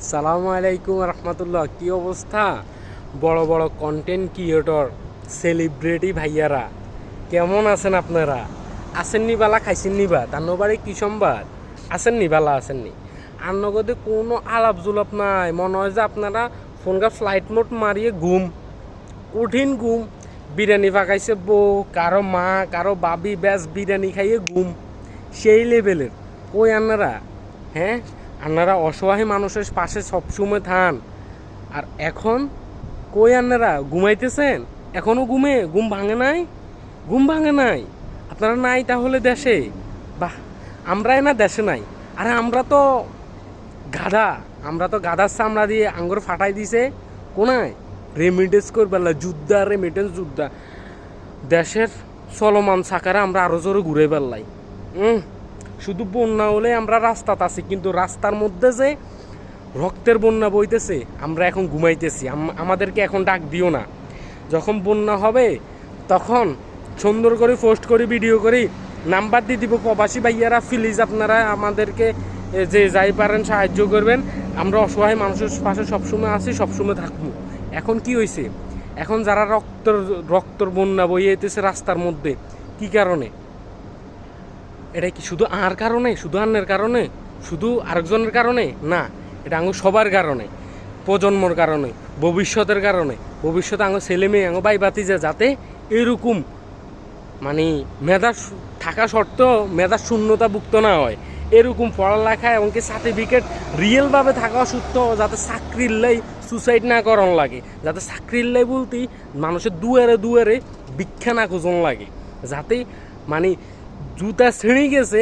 সালামু আলাইকুম রহমতুল্লাহ। কি অবস্থা? বড় বড় কন্টেন্ট ক্রিয়েটর, সেলিব্রিটি ভাইয়ারা কেমন আছেন আপনারা? আসেননি বালা, খাইছেননি বা তার বাড়ি কি সংবাদ? আসেননি বালা, আসেননি আর নগদে কোনো আলাপ জুলাপ নাই। মনে হয় যে আপনারা ফোনটা ফ্লাইট মোড মারিয়ে ঘুম, কঠিন ঘুম। বিরিয়ানি পাকাইছে বউ, কারো মা, কারো বাবি, ব্যাস বিরিয়ানি খাইয়ে ঘুম। সেই লেভেলের কই আপনারা? হ্যাঁ, আপনারা অসহায় মানুষের পাশে সবসময় থান। আর এখন কই আপনারা ঘুমাইতেছেন? এখনও ঘুম ভাঙে নাই? ঘুম ভাঙে নাই? আপনারা নাই তাহলে দেশে? বাহ, আমরাই না দেশে নাই। আরে আমরা তো গাধা, আমরা তো গাধার চামড়া দিয়ে আঙ্গুর ফাটাই দিছে কোনায় রেমিটেন্স করবার, যুদ্ধা রেমিটেন্স যুদ্ধা দেশের চলমান সাকারে আমরা আরও জোরে ঘুরে বেড়লাই। শুধু বন্যা হলে আমরা রাস্তাতে আছি, কিন্তু রাস্তার মধ্যে যে রক্তের বন্যা বইতেছে, আমরা এখন ঘুমাইতেছি। আমাদেরকে এখন ডাক দিও না। যখন বন্যা হবে তখন সুন্দর করে পোস্ট করি, ভিডিও করি, নাম্বার দিয়ে দিব। প্রবাসী ভাইয়ারা প্লিজ আপনারা আমাদেরকে যে যাই পারেন সাহায্য করবেন। আমরা অসহায় মানুষের পাশে সবসময় আছি, সবসময় থাকবো। এখন কি হয়েছে? এখন যারা রক্তর বন্যা বইয়েতেছে রাস্তার মধ্যে, কি কারণে? এটা কি শুধু আর কারণে, শুধু আন্নের কারণে, শুধু আরেকজনের কারণে? না, এটা আঙু সবার কারণে, প্রজন্মর কারণে, ভবিষ্যতের কারণে। ভবিষ্যতে আঙু ছেলে মেয়ে, আঙু বাই বাতিজা যাতে এরকম মানে মেধা থাকা সত্ত্বেও মেধার শূন্যতাভুক্ত না হয়, এরকম পড়ালেখা এবং কি সার্টিফিকেট রিয়েলভাবে থাকা সত্ত্বেও যাতে চাকরির লাই সুসাইড না করন লাগে, যাতে চাকরির লাই বলতে মানুষের দুয়ারে দুয়ারে ভিক্ষা না খুঁজন লাগে, যাতে মানে জুতা ছিঁড়ে গেছে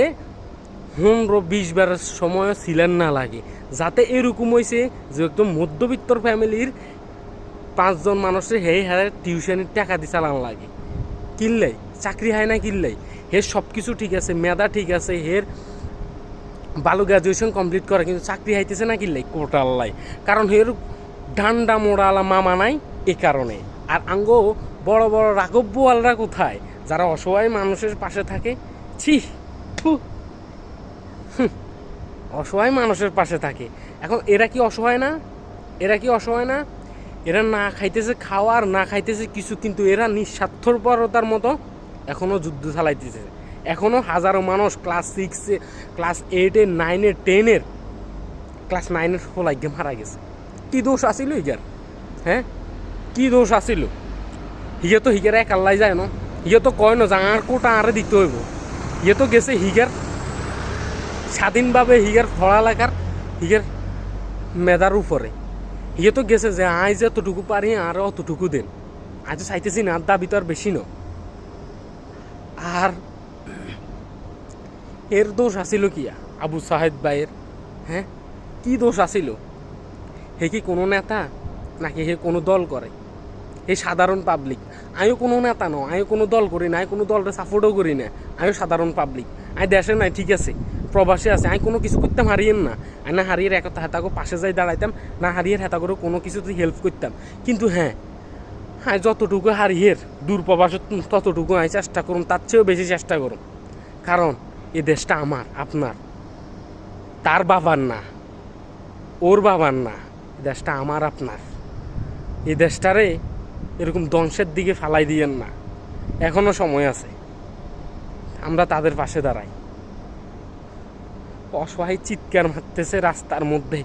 15-20 বারের সময় ছিলেন না লাগে, যাতে এরকম হয়েছে যে একদম মধ্যবিত্তর ফ্যামিলির 5 জন মানুষের হারে টিউশনের টাকা দিয়ে চালান লাগে। কিনলেই চাকরি হয় না, কিনলেই হের সব কিছু ঠিক আছে, মেধা ঠিক আছে, হের ভালো গ্র্যাজুয়েশন কমপ্লিট করে, কিন্তু চাকরি হাইতেছে না, কিনলেই কোটাল্লাই। কারণ হের ডান্ডা মোড়ালা মামা নাই, এ কারণে। আর আঙ্গো বড় বড় রাঘববোয়ালরা কোথায়, যারা অসহায় মানুষের পাশে থাকে? ছি, অসহায় মানুষের পাশে থাকে। এখন এরা কি অসহায় না? এরা কি অসহায় না? এরা না খাইতেছে খাওয়ার, না খাইতেছে কিছু, কিন্তু এরা নিঃস্বার্থপরতার মতো এখনও যুদ্ধ চালাইতেছে। এখনও হাজারো মানুষ ক্লাস 6-এ, ক্লাস 8-এ, 9-এ, 10-এর, ক্লাস 9-এর ফলাইকে মারা গেছে। কি দোষ আসিল হিগার? হ্যাঁ, কি দোষ আসিল? হিগে তো হিগের এক আল্লাহ যায় না, হিগে তো কয় না যে আর কোটা আরে দিতে হইব। হিগে তো গেছে হিগার স্বাধীনভাবে, হিগার পড়ালেখার, হিগের মেধার উপরে। হিগে তো গেছে যে আই যে এতটুকু পারি আর অতটুকু দেন। আজ তো চাইতেছি না, আর দাবি তো আর বেশি ন। আর এর দোষ আসিল কি আবু সাহেদ ভাইয়ের? হ্যাঁ, কি দোষ আসিল? হে কি কোনো নেতা, নাকি হে কোনো দল করে? এই সাধারণ পাবলিক। আমিও কোনো নেতা ন, আমিও কোনো দল করি না, আমি কোনো দলটা সাপোর্টও করি না। আমিও সাধারণ পাবলিক। আমি দেশে নাই, ঠিক আছে, প্রবাসে আছে। আমি কোনো কিছু করতাম হারিয়েন না, আমি না হারিয়ে একটা হেতাকে পাশে যাই দাঁড়াইতাম, না হারিয়ে হেতা করে কোনো কিছুতে হেল্প করতাম। কিন্তু হ্যাঁ, হ্যাঁ, যতটুকু হারিয়ের দূর প্রবাস ততটুকু আমি চেষ্টা করুন, তার চেয়েও বেশি চেষ্টা করুন। কারণ এ দেশটা আমার, আপনার, তার বাবার না, ওর বাবার না, দেশটা আমার, আপনার। এই দেশটারে এরকম ধ্বংসের দিকে ফালাই দিয়েন না, এখনো সময় আছে। আমরা তাদের পাশে দাঁড়াই। অসহায় চিৎকার মারতেছে রাস্তার মধ্যে,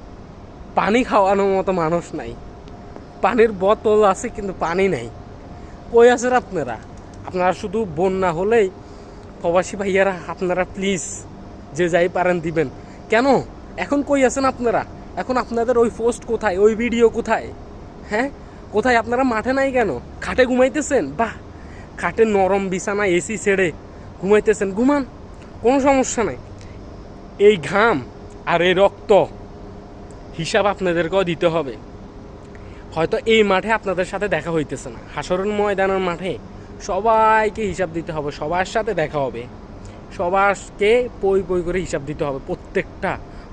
পানি খাওয়ানোর মতো মানুষ নাই। পানির বোতল আছে কিন্তু পানি নাই। কই আছেন আপনারা? আপনারা শুধু বন্যা হলেই প্রবাসী ভাইয়ারা আপনারা প্লিজ যে যাই পারেন দিবেন। কেন এখন কই আছেন আপনারা? এখন আপনাদের ওই পোস্ট কোথায়, ওই ভিডিও কোথায়? হ্যাঁ, কোথায়? আপনারা মাঠে নাই কেন? খাটে ঘুমাইতেছেন? বাহ, খাটে নরম বিছানা এসি ছেড়ে ঘুমাইতেছেন, ঘুমান, কোনো সমস্যা নাই। এই ঘাম আর এই রক্ত হিসাব আপনাদেরকেও দিতে হবে। হয়তো এই মাঠে আপনাদের সাথে দেখা হইতেছে না, হাসরের ময়দানের মাঠে সবাইকে হিসাব দিতে হবে, সবার সাথে দেখা হবে, সবাইকে পই পই করে হিসাব দিতে হবে, প্রত্যেকটা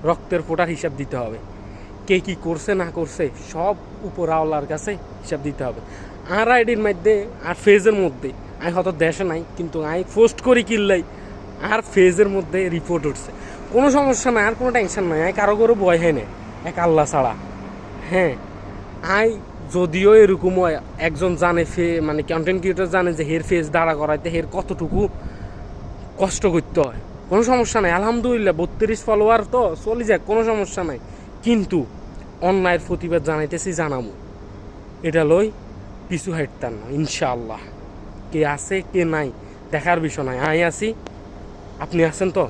রক্তের ফোঁটার হিসাব দিতে হবে। কে কী করছে না করছে সব উপরওয়ালার কাছে হিসাব দিতে হবে। আর আইডির মধ্যে আর ফেজের মধ্যে আমি হয়তো দেশে নাই, কিন্তু আমি পোস্ট করি কিনলাই আর ফেজের মধ্যে রিপোর্ট উঠছে, কোনো সমস্যা নাই, আর কোনো টেনশন নাই, আমি কারো করে ভয় হয় না। এক আল্লাহ ছাড়া। হ্যাঁ, আই যদিও এরকম হয়, একজন জানে মানে কন্টেন্ট ক্রিয়েটর জানে যে হের ফেস দাঁড়া করাইতে হের কতটুকু কষ্ট করতে হয়। কোনো সমস্যা নাই, আলহামদুলিল্লাহ 32 ফলোয়ার তো চলে যাক, কোনো সমস্যা নাই। কিন্তু অন্যায়ের প্রতিবাদ জানাইতেছি, জানামু, এটা লই পিছু হাঁটতাম না ইনশাআল্লাহ। কে আছে কে নাই দেখার বিষয় নাই, আই আছি, আপনি আছেন তো।